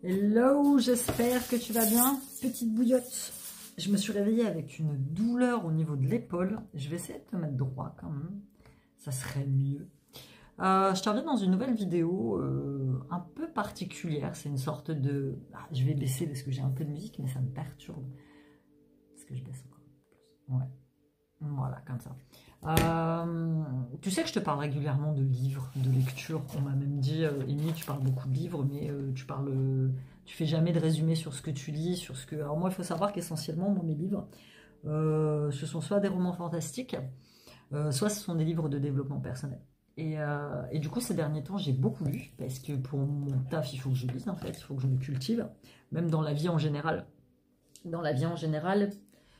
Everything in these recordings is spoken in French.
Hello, j'espère que tu vas bien. Petite bouillotte. Je me suis réveillée avec une douleur au niveau de l'épaule. Je vais essayer de te mettre droit quand même. Ça serait mieux. Je te reviens dans une nouvelle vidéo un peu particulière. C'est une sorte de... Ah, je vais baisser parce que j'ai un peu de musique, mais ça me perturbe. Est-ce que je baisse encore plus? Ouais. Voilà, comme ça. Tu sais que je te parle régulièrement de livres, de lecture. On m'a même dit, Émilie, tu parles beaucoup de livres, mais tu fais jamais de résumé sur ce que tu lis, sur ce que. Alors moi, il faut savoir qu'essentiellement, moi, mes livres, ce sont soit des romans fantastiques, soit ce sont des livres de développement personnel. Et du coup, ces derniers temps, j'ai beaucoup lu, parce que pour mon taf, il faut que je lise, en fait, il faut que je me cultive, même dans la vie en général. Dans la vie en général,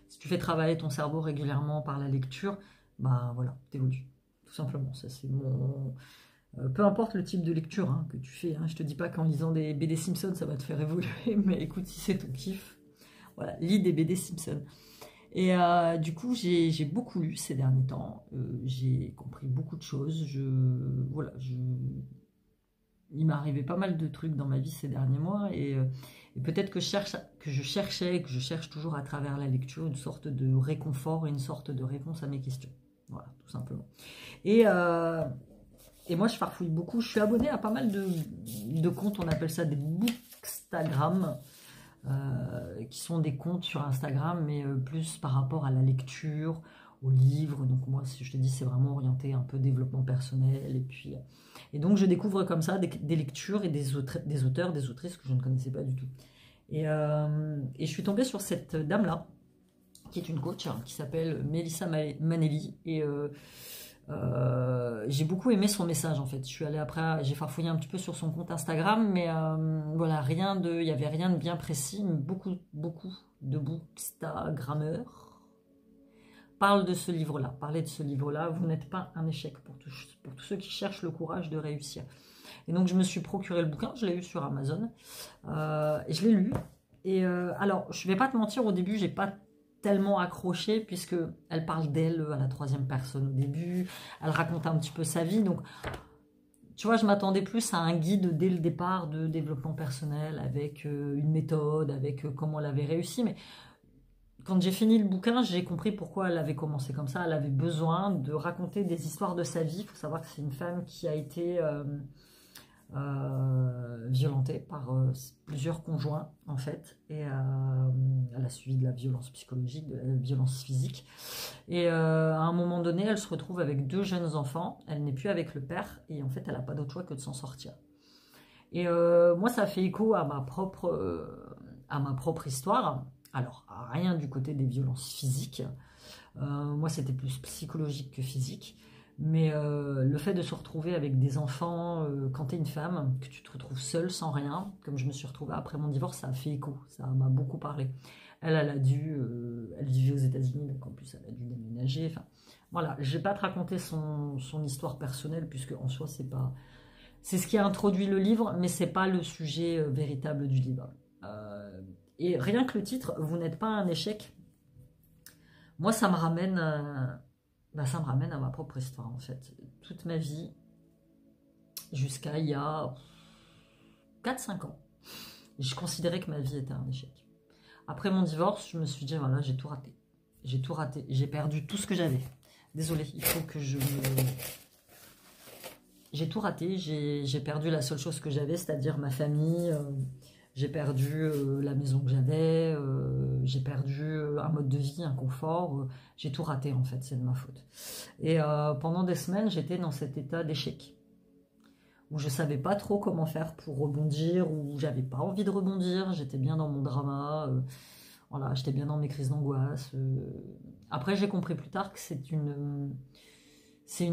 si tu fais travailler ton cerveau régulièrement par la lecture, bah voilà, t'évolues. Tout simplement, ça c'est mon... peu importe le type de lecture que tu fais, je te dis pas qu'en lisant des BD Simpson, ça va te faire évoluer, mais écoute, si c'est ton kiff, voilà, lis des BD Simpson. Et du coup, j'ai beaucoup lu ces derniers temps, j'ai compris beaucoup de choses, il m'est arrivé pas mal de trucs dans ma vie ces derniers mois, et peut-être que je cherche toujours à travers la lecture une sorte de réconfort et une sorte de réponse à mes questions. Voilà, tout simplement. Et moi, je farfouille beaucoup. Je suis abonnée à pas mal de comptes, on appelle ça des bookstagram, qui sont des comptes sur Instagram, mais plus par rapport à la lecture, aux livres. Donc moi, si je te dis, c'est vraiment orienté un peu développement personnel. Et donc, je découvre comme ça des lectures et des auteurs, des autrices que je ne connaissais pas du tout. Et je suis tombée sur cette dame-là, qui est une coach, qui s'appelle Melissa Manelli. Et j'ai beaucoup aimé son message, en fait. Je suis allée après, j'ai farfouillé un petit peu sur son compte Instagram, mais voilà, il n'y avait rien de bien précis, mais beaucoup de bookstagrammeurs parlent de ce livre-là. Parlez de ce livre-là, vous n'êtes pas un échec pour tous ceux qui cherchent le courage de réussir. Et donc, je me suis procuré le bouquin, je l'ai eu sur Amazon, et je l'ai lu. Et alors, je vais pas te mentir, au début, j'ai pas tellement accroché, puisque elle parle d'elle à la troisième personne au début, elle raconte un petit peu sa vie, donc tu vois, je m'attendais plus à un guide dès le départ de développement personnel, avec une méthode, avec comment elle avait réussi, mais quand j'ai fini le bouquin, j'ai compris pourquoi elle avait commencé comme ça. Elle avait besoin de raconter des histoires de sa vie. Il faut savoir que c'est une femme qui a été violentée par plusieurs conjoints, en fait. Et elle a suivi de la violence psychologique, de la violence physique. Et à un moment donné, elle se retrouve avec 2 jeunes enfants. Elle n'est plus avec le père. Et en fait, elle n'a pas d'autre choix que de s'en sortir. Et moi, ça fait écho à ma propre histoire. Alors, rien du côté des violences physiques. Moi, c'était plus psychologique que physique. Mais le fait de se retrouver avec des enfants, quand tu es une femme, que tu te retrouves seule, sans rien, comme je me suis retrouvée après mon divorce, ça a fait écho. Ça m'a beaucoup parlé. Elle vivait aux États-Unis, donc en plus, elle a dû déménager. Enfin, voilà, je ne vais pas te raconter son histoire personnelle, puisque en soi, c'est pas... C'est ce qui a introduit le livre, mais c'est pas le sujet véritable du livre. Et rien que le titre, vous n'êtes pas un échec. Moi, ça me ramène à ma propre histoire, en fait. Toute ma vie, jusqu'à il y a 4-5 ans, je considérais que ma vie était un échec. Après mon divorce, je me suis dit, voilà, j'ai tout raté. J'ai tout raté. J'ai perdu tout ce que j'avais. Désolée, il faut que je me... J'ai tout raté. J'ai perdu la seule chose que j'avais, c'est-à-dire ma famille. J'ai perdu la maison que j'avais, j'ai perdu un mode de vie, un confort, j'ai tout raté en fait, c'est de ma faute. Et pendant des semaines, j'étais dans cet état d'échec, où je savais pas trop comment faire pour rebondir, où j'avais pas envie de rebondir, j'étais bien dans mon drama, voilà, j'étais bien dans mes crises d'angoisse. Après, j'ai compris plus tard que c'est une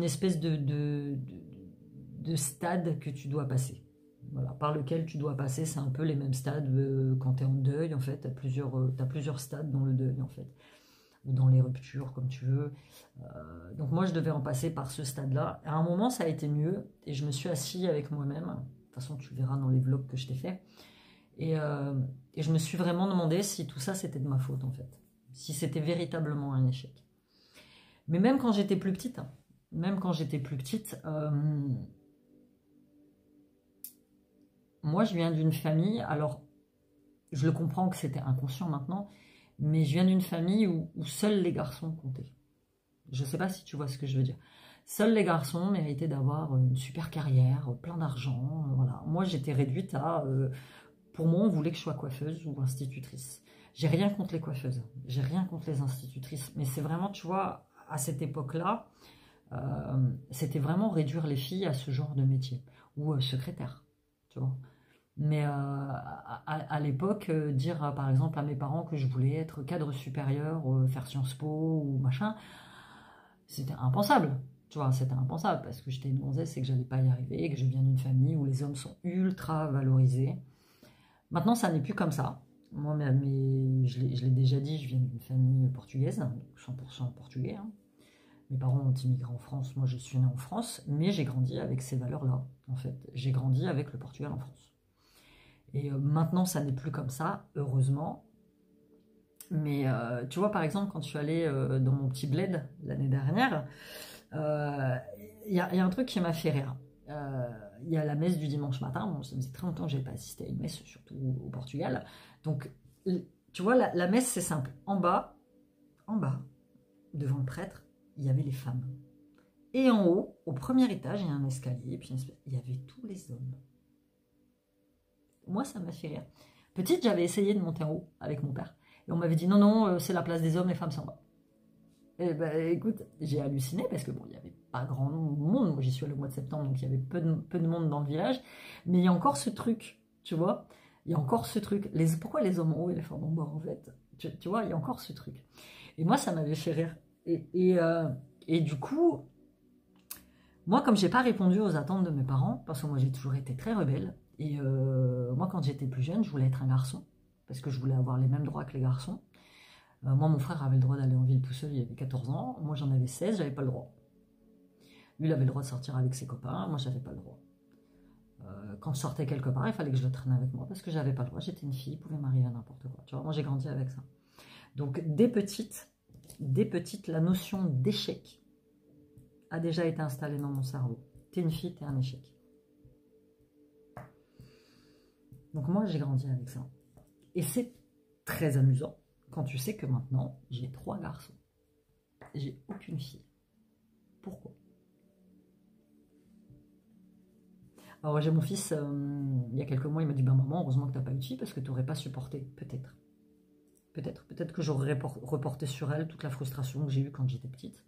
espèce de stade que tu dois passer. Voilà, par lequel tu dois passer, c'est un peu les mêmes stades quand tu es en deuil, en fait, tu as plusieurs stades dans le deuil, en fait, ou dans les ruptures, comme tu veux. Donc moi, je devais en passer par ce stade-là. À un moment, ça a été mieux, et je me suis assis avec moi-même. De toute façon, tu verras dans les vlogs que je t'ai fait. Et je me suis vraiment demandé si tout ça, c'était de ma faute, en fait. Si c'était véritablement un échec. Mais même quand j'étais plus petite, moi, je viens d'une famille, alors, je le comprends que c'était inconscient maintenant, mais je viens d'une famille où seuls les garçons comptaient. Je ne sais pas si tu vois ce que je veux dire. Seuls les garçons méritaient d'avoir une super carrière, plein d'argent, voilà. Moi, j'étais réduite à... pour moi, on voulait que je sois coiffeuse ou institutrice. J'ai rien contre les coiffeuses, j'ai rien contre les institutrices, mais c'est vraiment, tu vois, à cette époque-là, c'était vraiment réduire les filles à ce genre de métier, ou secrétaire, tu vois. Mais à l'époque, dire par exemple à mes parents que je voulais être cadre supérieur, faire Sciences Po ou machin, c'était impensable. Tu vois, c'était impensable parce que j'étais une gonzesse et que j'allais pas y arriver, et que je viens d'une famille où les hommes sont ultra valorisés. Maintenant, ça n'est plus comme ça. Moi, je l'ai déjà dit, je viens d'une famille portugaise, donc 100% portugais, hein. Mes parents ont immigré en France, moi je suis née en France, mais j'ai grandi avec ces valeurs-là, en fait. J'ai grandi avec le Portugal en France. Et maintenant, ça n'est plus comme ça, heureusement. Mais tu vois, par exemple, quand je suis allée dans mon petit bled l'année dernière, il y a un truc qui m'a fait rire. Il y a la messe du dimanche matin. Bon, ça faisait très longtemps que je n'avais pas assisté à une messe, surtout au Portugal. Donc, tu vois, la messe, c'est simple. En bas, devant le prêtre, il y avait les femmes. Et en haut, au premier étage, il y a un escalier, puis il y avait tous les hommes. Moi, ça m'a fait rire. Petite, j'avais essayé de monter en haut avec mon père. Et on m'avait dit, non, non, c'est la place des hommes, les femmes sont en bas. Et ben, écoute, j'ai halluciné parce que bon, il n'y avait pas grand monde. Moi, j'y suis allée au mois de septembre, donc il y avait peu de monde dans le village. Mais il y a encore ce truc, tu vois. Il y a encore ce truc. Pourquoi les hommes en haut et les femmes en bas, en fait, tu vois, il y a encore ce truc. Et moi, ça m'avait fait rire. Et du coup, moi, comme j'ai pas répondu aux attentes de mes parents, parce que moi, j'ai toujours été très rebelle. Et moi, quand j'étais plus jeune, je voulais être un garçon. Parce que je voulais avoir les mêmes droits que les garçons. Moi, mon frère avait le droit d'aller en ville tout seul, il avait 14 ans. Moi, j'en avais 16, j'avais pas le droit. Lui, il avait le droit de sortir avec ses copains, moi, j'avais pas le droit. Quand je sortais quelque part, il fallait que je le traîne avec moi parce que j'avais pas le droit. J'étais une fille, il pouvait m'arriver n'importe quoi. Tu vois, moi, j'ai grandi avec ça. Donc, dès petite, la notion d'échec a déjà été installée dans mon cerveau. T'es une fille, t'es un échec. Donc, moi, j'ai grandi avec ça. Et c'est très amusant quand tu sais que maintenant, j'ai 3 garçons. J'ai aucune fille. Pourquoi? Alors j'ai mon fils, il y a quelques mois, il m'a dit, ben maman, heureusement que tu n'as pas eu de fille parce que tu n'aurais pas supporté. Peut-être. Peut-être que j'aurais reporté sur elle toute la frustration que j'ai eue quand j'étais petite.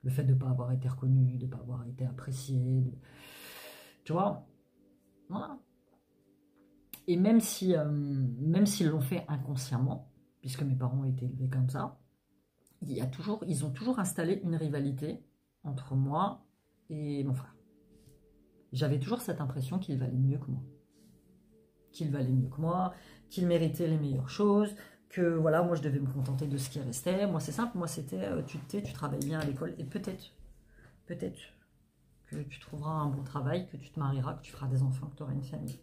Le fait de ne pas avoir été reconnue, de ne pas avoir été appréciée. Tu vois? Voilà. Et même s'ils l'ont fait inconsciemment, puisque mes parents ont été élevés comme ça, ils ont toujours installé une rivalité entre moi et mon frère. J'avais toujours cette impression qu'il valait mieux que moi. Qu'il méritait les meilleures choses, que voilà, moi je devais me contenter de ce qui restait. Moi c'est simple, moi c'était, tu travailles bien à l'école et peut-être que tu trouveras un bon travail, que tu te marieras, que tu feras des enfants, que tu auras une famille.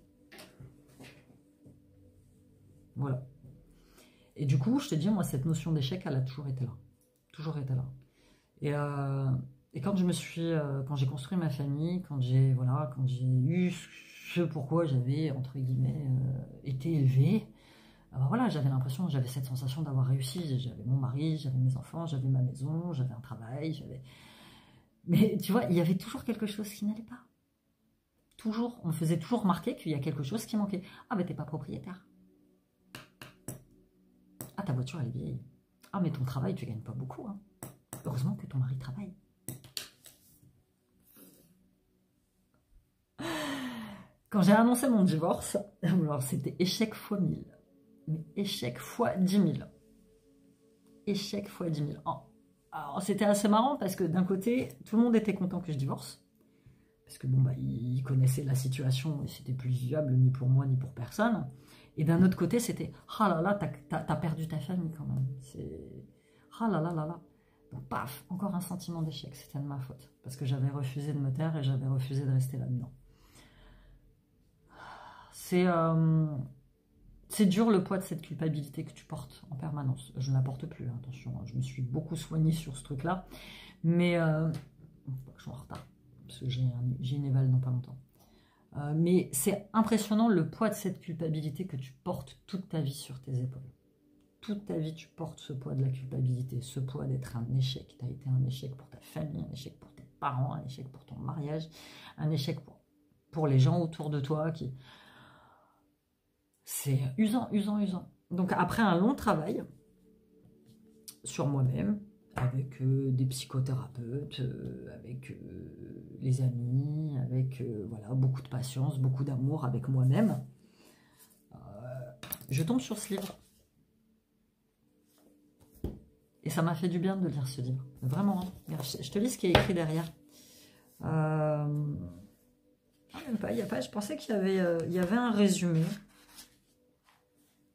Voilà. Et du coup, je te dis, moi cette notion d'échec, elle a toujours été là. Toujours été là. Et quand j'ai construit ma famille, quand j'ai eu ce pourquoi j'avais, entre guillemets, été élevée, voilà, j'avais l'impression, j'avais cette sensation d'avoir réussi. J'avais mon mari, j'avais mes enfants, j'avais ma maison, j'avais un travail, Mais tu vois, il y avait toujours quelque chose qui n'allait pas. Toujours, on me faisait toujours remarquer qu'il y a quelque chose qui manquait. Ah, mais t'es pas propriétaire. Ah, ta voiture, elle est vieille. Ah, mais ton travail, tu gagnes pas beaucoup, hein. Heureusement que ton mari travaille. Quand j'ai annoncé mon divorce, alors c'était échec fois 1000. Mais échec fois 10 000. Échec fois 10 000. Alors c'était assez marrant parce que d'un côté, tout le monde était content que je divorce. Parce que bon, bah, ils connaissaient la situation et c'était plus vivable ni pour moi ni pour personne. Et d'un autre côté, c'était « Ah là là, t'as perdu ta famille quand même. » Ah là là là là. Donc paf, encore un sentiment d'échec. C'était de ma faute. Parce que j'avais refusé de me taire et j'avais refusé de rester là-dedans. C'est dur le poids de cette culpabilité que tu portes en permanence. Je ne la porte plus, attention. Je me suis beaucoup soignée sur ce truc-là. Mais je suis en retard. Parce que j'ai une éval dans pas longtemps. Mais c'est impressionnant le poids de cette culpabilité que tu portes toute ta vie sur tes épaules. Toute ta vie, tu portes ce poids de la culpabilité, ce poids d'être un échec. Tu as été un échec pour ta famille, un échec pour tes parents, un échec pour ton mariage, un échec pour les gens autour de toi. C'est usant, usant, usant. Donc après un long travail sur moi-même, avec des psychothérapeutes, avec les amis, avec voilà, beaucoup de patience, beaucoup d'amour avec moi-même, je tombe sur ce livre. Et ça m'a fait du bien de lire ce livre. Vraiment. Hein. Je te lis ce qui est écrit derrière. Même pas, il y a pas, je pensais qu'il y avait un résumé.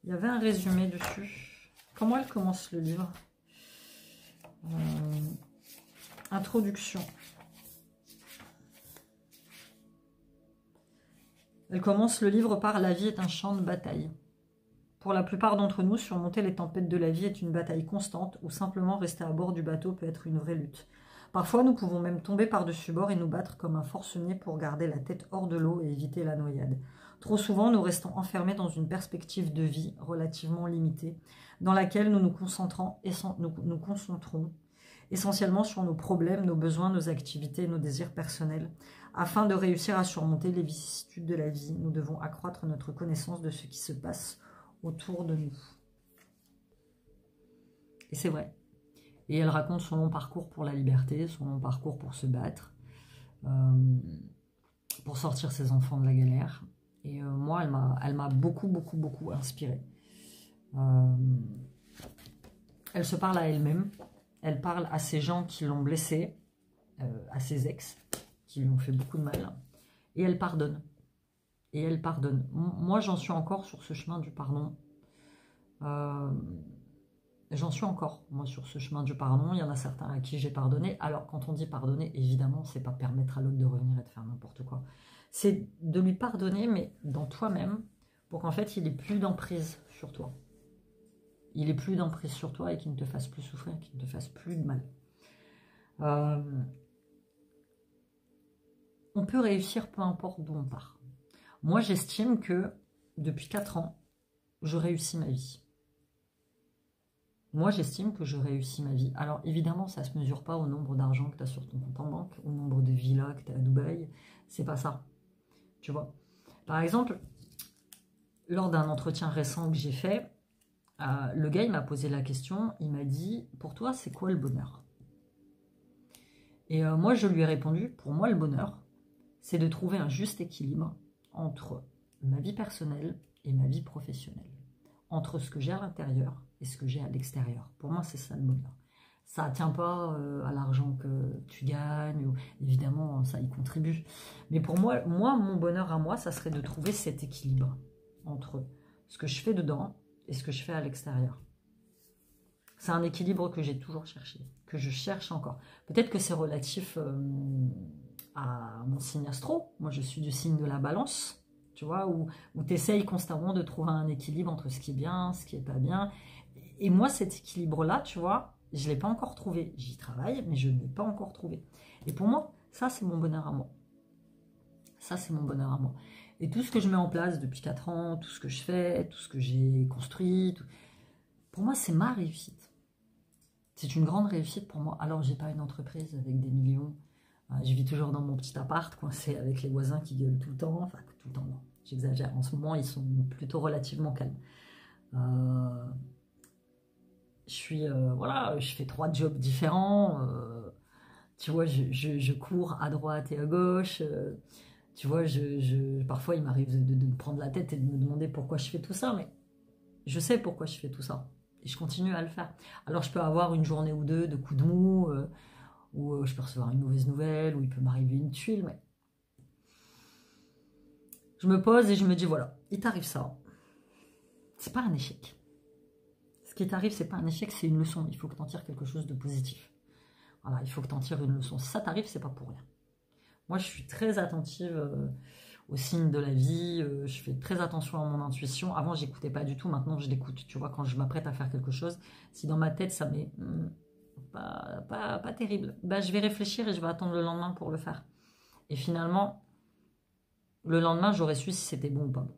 Il y avait un résumé dessus. Comment elle commence le livre? Introduction. Elle commence le livre par « La vie est un champ de bataille ». Pour la plupart d'entre nous, surmonter les tempêtes de la vie est une bataille constante ou simplement rester à bord du bateau peut être une vraie lutte. Parfois, nous pouvons même tomber par-dessus bord et nous battre comme un forcené pour garder la tête hors de l'eau et éviter la noyade. Trop souvent, nous restons enfermés dans une perspective de vie relativement limitée, dans laquelle nous nous concentrons essentiellement sur nos problèmes, nos besoins, nos activités, nos désirs personnels. Afin de réussir à surmonter les vicissitudes de la vie, nous devons accroître notre connaissance de ce qui se passe autour de nous. Et c'est vrai. Et elle raconte son long parcours pour la liberté, son long parcours pour se battre, pour sortir ses enfants de la galère. Et moi, elle m'a beaucoup, beaucoup, beaucoup inspirée. Elle se parle à elle-même. Elle parle à ces gens qui l'ont blessée, à ses ex, qui lui ont fait beaucoup de mal. Et elle pardonne. Et elle pardonne. Moi, j'en suis encore sur ce chemin du pardon. J'en suis encore, moi, sur ce chemin du pardon. Il y en a certains à qui j'ai pardonné. Alors, quand on dit pardonner, évidemment, c'est pas permettre à l'autre de revenir et de faire n'importe quoi. C'est de lui pardonner, mais dans toi-même, pour qu'en fait, il n'ait plus d'emprise sur toi. Il n'ait plus d'emprise sur toi et qu'il ne te fasse plus souffrir, qu'il ne te fasse plus de mal. On peut réussir peu importe d'où on part. Moi, j'estime que depuis 4 ans, je réussis ma vie. Moi, j'estime que je réussis ma vie. Alors, évidemment, ça ne se mesure pas au nombre d'argent que tu as sur ton compte en banque, au nombre de villas que tu as à Dubaï. C'est pas ça. Tu vois. Par exemple, lors d'un entretien récent que j'ai fait, le gars, il m'a posé la question. Il m'a dit, pour toi, c'est quoi le bonheur? Et moi, je lui ai répondu, pour moi, le bonheur, c'est de trouver un juste équilibre entre ma vie personnelle et ma vie professionnelle. Entre ce que j'ai à l'intérieur et ce que j'ai à l'extérieur. Pour moi, c'est ça le bonheur. Ça ne tient pas à l'argent que tu gagnes. Évidemment, ça y contribue. Mais pour moi, mon bonheur à moi, ça serait de trouver cet équilibre entre ce que je fais dedans et ce que je fais à l'extérieur. C'est un équilibre que j'ai toujours cherché, que je cherche encore. Peut-être que c'est relatif à mon signe astro. Moi, je suis du signe de la balance. Tu vois, où tu essayes constamment de trouver un équilibre entre ce qui est bien, ce qui n'est pas bien. Et moi, cet équilibre-là, tu vois, je ne l'ai pas encore trouvé. J'y travaille, mais je ne l'ai pas encore trouvé. Et pour moi, ça, c'est mon bonheur à moi. Ça, c'est mon bonheur à moi. Et tout ce que je mets en place depuis 4 ans, tout ce que je fais, tout ce que j'ai construit, pour moi, c'est ma réussite. C'est une grande réussite pour moi. Alors, je n'ai pas une entreprise avec des millions. Je vis toujours dans mon petit appart, coincé avec les voisins qui gueulent tout le temps. Enfin, tout le temps, non. J'exagère. En ce moment, ils sont plutôt relativement calmes. Voilà, je fais 3 jobs différents. Tu vois, je cours à droite et à gauche. Tu vois, parfois, il m'arrive de me prendre la tête et de me demander pourquoi je fais tout ça. Mais je sais pourquoi je fais tout ça. Et je continue à le faire. Alors, je peux avoir une journée ou deux de coups de mou, où je peux recevoir une mauvaise nouvelle, où il peut m'arriver une tuile, mais je me pose et je me dis, voilà, il t'arrive ça. C'est pas un échec. Ce qui t'arrive, c'est pas un échec, c'est une leçon. Il faut que tu en tires quelque chose de positif. Voilà, il faut que tu en tires une leçon. Si ça t'arrive, c'est pas pour rien. Moi, je suis très attentive aux signes de la vie. Je fais très attention à mon intuition. Avant, j'écoutais pas du tout. Maintenant, je l'écoute. Tu vois, quand je m'apprête à faire quelque chose, si dans ma tête, ça m'est pas terrible, bah, je vais réfléchir et je vais attendre le lendemain pour le faire. Et finalement, Le lendemain, j'aurais su si c'était bon ou pas bon.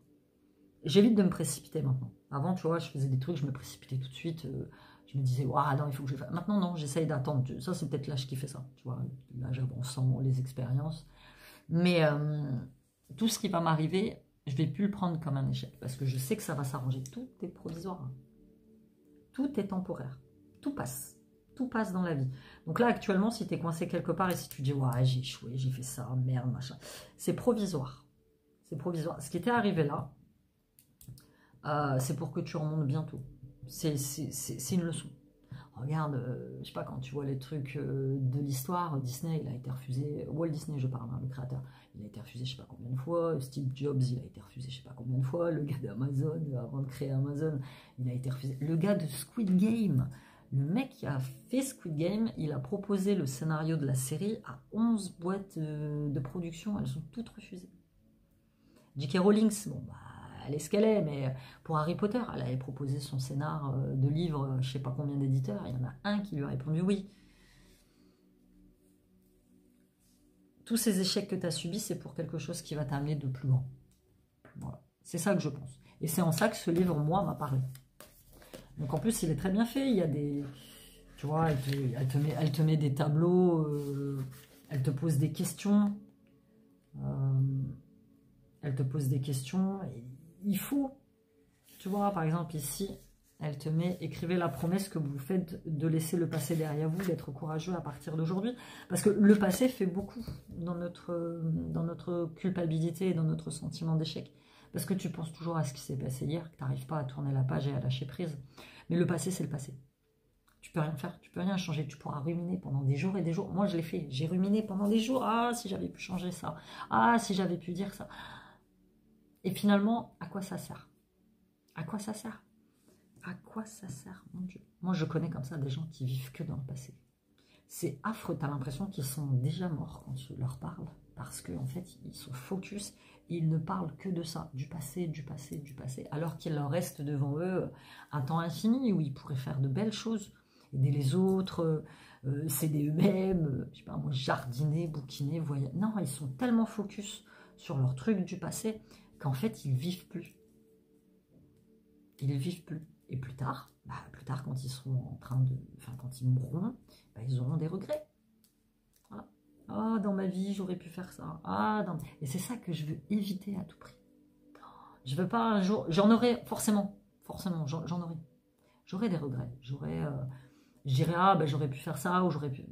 J'évite de me précipiter maintenant. Avant, tu vois, je faisais des trucs, je me précipitais tout de suite. Je me disais, waouh, non, il faut que je fasse. Maintenant, non, j'essaye d'attendre. Ça, c'est peut-être l'âge qui fait ça. Tu vois, l'âge avançant, les expériences. Mais tout ce qui va m'arriver, je vais plus le prendre comme un échec. Parce que je sais que ça va s'arranger. Tout est provisoire. Hein. Tout est temporaire. Tout passe. Tout passe dans la vie. Donc là, actuellement, si tu es coincé quelque part et si tu dis, ouais, j'ai échoué, j'ai fait ça, merde, machin. C'est provisoire. C'est provisoire. Ce qui était arrivé là, c'est pour que tu remontes bientôt. C'est une leçon. Regarde, je sais pas, quand tu vois les trucs de l'histoire, Disney, il a été refusé, Walt Disney, je parle, hein, le créateur, il a été refusé je sais pas combien de fois, Steve Jobs, il a été refusé je sais pas combien de fois, le gars d'Amazon, avant de créer Amazon, il a été refusé. Le gars de Squid Game, le mec qui a fait Squid Game, il a proposé le scénario de la série à 11 boîtes de production, elles sont toutes refusées. J.K. Rowling, bon, bah, elle est ce qu'elle est, mais pour Harry Potter, elle avait proposé son scénar de livre, je sais pas combien d'éditeurs, il y en a un qui lui a répondu oui. Tous ces échecs que tu as subis, c'est pour quelque chose qui va t'amener de plus grand. Voilà. C'est ça que je pense. Et c'est en ça que ce livre, moi, m'a parlé. Donc en plus, il est très bien fait, il y a des... Tu vois, elle te met des tableaux, elle te pose des questions. Elle te pose des questions. Il faut, tu vois, par exemple ici, elle te met, écrivez la promesse que vous faites de laisser le passé derrière vous, d'être courageux à partir d'aujourd'hui. Parce que le passé fait beaucoup dans notre culpabilité et dans notre sentiment d'échec. Parce que tu penses toujours à ce qui s'est passé hier, que tu n'arrives pas à tourner la page et à lâcher prise. Mais le passé, c'est le passé. Tu peux rien faire, tu peux rien changer, tu pourras ruminer pendant des jours et des jours. Moi, je l'ai fait, j'ai ruminé pendant des jours. Ah, si j'avais pu changer ça. Ah, si j'avais pu dire ça. Et finalement, à quoi ça sert? À quoi ça sert? À quoi ça sert, mon Dieu? Moi, je connais comme ça des gens qui vivent que dans le passé. C'est affreux, tu as l'impression qu'ils sont déjà morts quand tu leur parles. Parce qu'en fait, ils sont focus, ils ne parlent que de ça, du passé, du passé, du passé. Alors qu'il leur reste devant eux un temps infini où ils pourraient faire de belles choses. Aider les autres, s'aider eux-mêmes, je sais pas moi, jardiner, bouquiner, voyager. Non, ils sont tellement focus sur leurs trucs du passé qu'en fait, ils vivent plus. Ils vivent plus. Et plus tard, quand ils seront en train de... Enfin, quand ils mourront, ils auront des regrets. Voilà. Ah, dans ma vie, j'aurais pu faire ça. Ah, Et c'est ça que je veux éviter à tout prix. Je veux pas un jour... J'en aurai forcément, j'en aurai. J'aurai des regrets. Je dirais, j'aurais pu faire ça, ou j'aurais pu...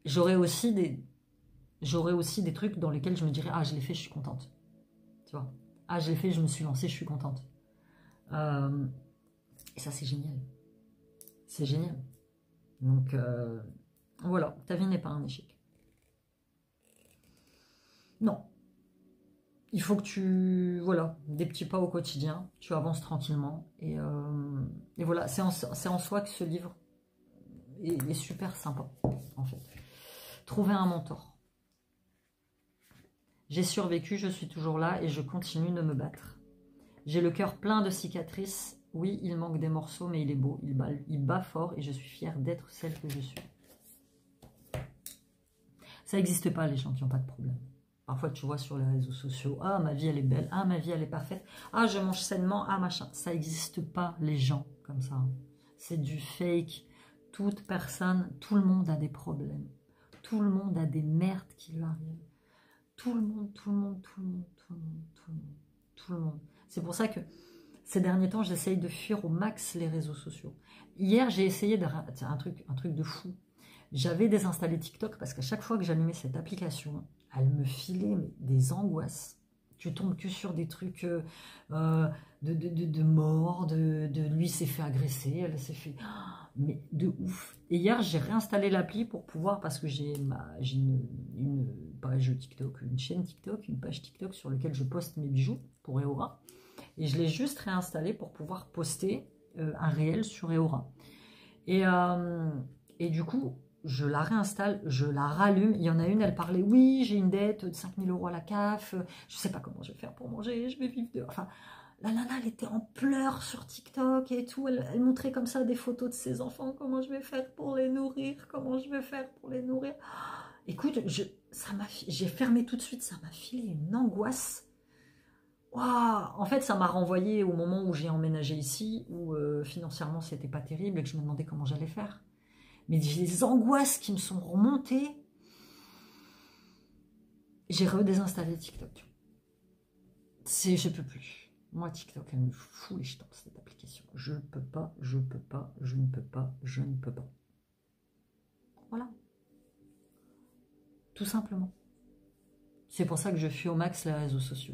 J'aurais aussi des trucs dans lesquels je me dirais, ah, je l'ai fait, je suis contente. Tu vois. Ah, je l'ai fait, je me suis lancée, je suis contente. Et ça, c'est génial. C'est génial. Donc, voilà, ta vie n'est pas un échec. Non. Il faut que tu... Voilà, des petits pas au quotidien, tu avances tranquillement. Et voilà, c'est en soi que ce livre est super sympa, en fait. Trouver un mentor. J'ai survécu, je suis toujours là et je continue de me battre. J'ai le cœur plein de cicatrices. Oui, il manque des morceaux, mais il est beau. Il bat fort et je suis fière d'être celle que je suis. Ça n'existe pas, les gens qui n'ont pas de problème. Parfois, tu vois sur les réseaux sociaux, ah, ma vie, elle est belle. Ah, ma vie, elle est parfaite. Ah, je mange sainement. Ah, machin. Ça n'existe pas, les gens, comme ça. C'est du fake. Toute personne, tout le monde a des problèmes. Tout le monde a des merdes qui lui arrivent. Tout le monde, tout le monde, tout le monde, tout le monde, tout le monde, tout le monde. C'est pour ça que ces derniers temps, j'essaye de fuir au max les réseaux sociaux. Hier, j'ai essayé un truc de fou. J'avais désinstallé TikTok parce qu'à chaque fois que j'allumais cette application, elle me filait des angoisses. Tu tombes que sur des trucs de mort, de lui s'est fait agresser, elle s'est fait... Mais de ouf. Et hier, j'ai réinstallé l'appli pour pouvoir, parce que j'ai une page TikTok, une chaîne TikTok, une page TikTok sur laquelle je poste mes bijoux pour Eora. Et je l'ai juste réinstallé pour pouvoir poster un réel sur Eora. Et du coup, je la réinstalle, je la rallume. Il y en a une, elle parlait, oui, j'ai une dette de 5 000 € à la CAF, je ne sais pas comment je vais faire pour manger, je vais vivre de... Enfin, la nana, elle était en pleurs sur TikTok et tout. Elle montrait comme ça des photos de ses enfants. Comment je vais faire pour les nourrir? Comment je vais faire pour les nourrir? Écoute, j'ai fermé tout de suite. Ça m'a filé une angoisse. Waouh, en fait, ça m'a renvoyé au moment où j'ai emménagé ici, où financièrement, c'était pas terrible et que je me demandais comment j'allais faire. Mais j'ai des angoisses qui me sont remontées. J'ai redésinstallé TikTok. Je peux plus. Moi, TikTok, elle me fout les jetons, cette application. Je peux pas, je peux pas, je ne peux pas, je ne peux pas. Voilà. Tout simplement. C'est pour ça que je fuis au max les réseaux sociaux.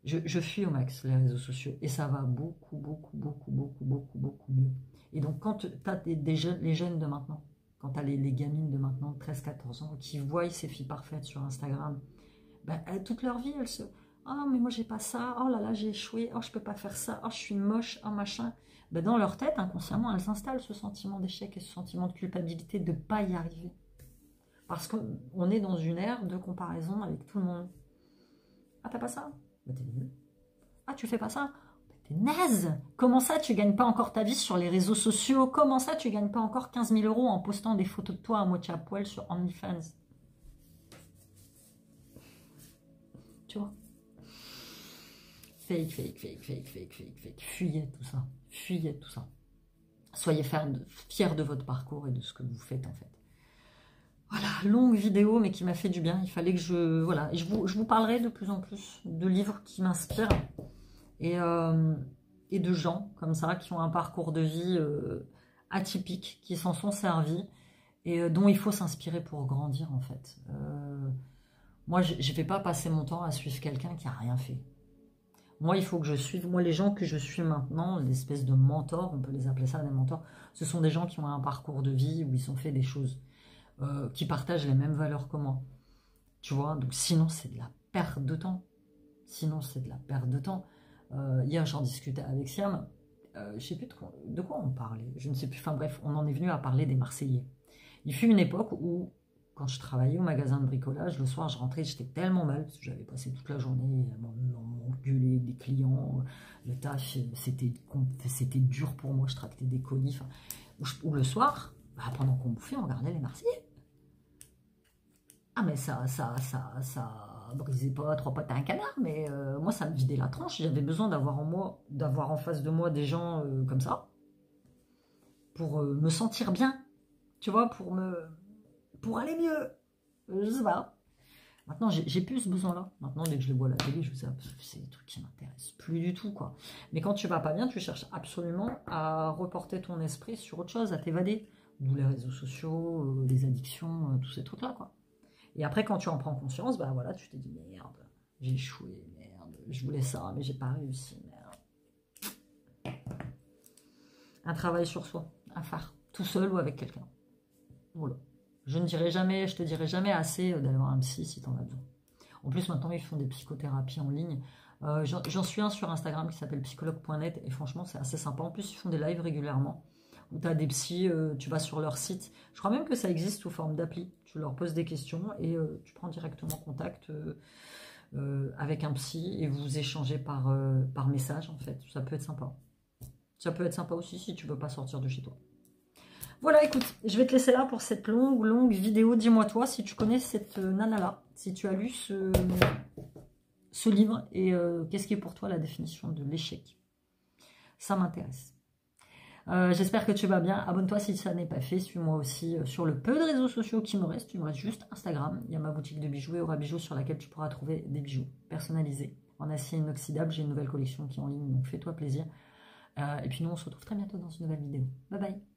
Je fuis au max les réseaux sociaux. Et ça va beaucoup, beaucoup, beaucoup, beaucoup, beaucoup, beaucoup mieux. Et donc, quand tu as les jeunes de maintenant, quand tu as les gamines de maintenant, 13-14 ans, qui voient ces filles parfaites sur Instagram, ben, toute leur vie, elles se... Oh, mais moi, j'ai pas ça. Oh là là, j'ai échoué. Oh, je peux pas faire ça. Oh, je suis moche. Oh, machin. Ben, dans leur tête, inconsciemment, elles installent ce sentiment d'échec et ce sentiment de culpabilité de ne pas y arriver. Parce qu'on est dans une ère de comparaison avec tout le monde. Ah, t'as pas ça? Ben, t'es nul. Ah, tu fais pas ça? Ben, t'es naze. Comment ça, tu gagnes pas encore ta vie sur les réseaux sociaux? Comment ça, tu gagnes pas encore 15 000 € en postant des photos de toi à moitié à poil sur OnlyFans? Tu vois? Fake, fake, fake, fake, fake, fake, fake. Fuyez tout ça. Fuyez tout ça. Soyez fiers de votre parcours et de ce que vous faites en fait. Voilà, longue vidéo mais qui m'a fait du bien. Il fallait que je... Voilà, et je vous parlerai de plus en plus de livres qui m'inspirent et de gens comme ça qui ont un parcours de vie atypique, qui s'en sont servis et dont il faut s'inspirer pour grandir en fait. Moi, je ne vais pas passer mon temps à suivre quelqu'un qui n'a rien fait. Moi, il faut que je suive. Moi, les gens que je suis maintenant, l'espèce de mentors, on peut les appeler ça des mentors, ce sont des gens qui ont un parcours de vie où ils ont fait des choses, qui partagent les mêmes valeurs que moi. Tu vois, donc sinon, c'est de la perte de temps. Sinon, c'est de la perte de temps. Hier, j'en discutais avec Siam. Je ne sais plus de quoi on parlait. Je ne sais plus. Enfin bref, on en est venu à parler des Marseillais. Il fut une époque où, quand je travaillais au magasin de bricolage, le soir, je rentrais, j'étais tellement mal, parce que j'avais passé toute la journée à m'engueuler des clients, le taf, c'était dur pour moi, je tractais des colis, ou le soir, bah, pendant qu'on bouffait, on regardait les Marseillais. Ah mais ça brisait pas trois pattes à un canard, mais moi ça me vidait la tranche, j'avais besoin d'avoir en face de moi des gens comme ça, pour me sentir bien, tu vois, pour aller mieux. Je sais pas. Maintenant, j'ai plus ce besoin-là. Maintenant, dès que je les vois à la télé, je sais, c'est des trucs qui m'intéressent plus du tout, quoi. Mais quand tu vas pas bien, tu cherches absolument à reporter ton esprit sur autre chose, à t'évader. D'où les réseaux sociaux, les addictions, tous ces trucs-là, quoi. Et après, quand tu en prends conscience, bah voilà, tu te dis merde, j'ai échoué, merde, je voulais ça, mais j'ai pas réussi, merde. Un travail sur soi, à faire, tout seul ou avec quelqu'un. Voilà. Je te dirai jamais assez d'avoir un psy si tu en as besoin. En plus, maintenant, ils font des psychothérapies en ligne. J'en suis un sur Instagram qui s'appelle psychologue.net et franchement, c'est assez sympa. En plus, ils font des lives régulièrement où tu as des psys, tu vas sur leur site. Je crois même que ça existe sous forme d'appli. Tu leur poses des questions et tu prends directement contact avec un psy et vous échangez par message, en fait. Ça peut être sympa. Ça peut être sympa aussi si tu veux pas sortir de chez toi. Voilà, écoute, je vais te laisser là pour cette longue vidéo. Dis-moi toi si tu connais cette nana-là, si tu as lu ce livre et qu'est-ce qui est pour toi la définition de l'échec. Ça m'intéresse. J'espère que tu vas bien. Abonne-toi si ça n'est pas fait. Suis-moi aussi sur le peu de réseaux sociaux qui me reste. Il me reste juste Instagram. Il y a ma boutique de bijoux et Aura Bijoux sur laquelle tu pourras trouver des bijoux personnalisés en acier inoxydable. J'ai une nouvelle collection qui est en ligne, donc fais-toi plaisir. Et puis nous, on se retrouve très bientôt dans une nouvelle vidéo. Bye bye.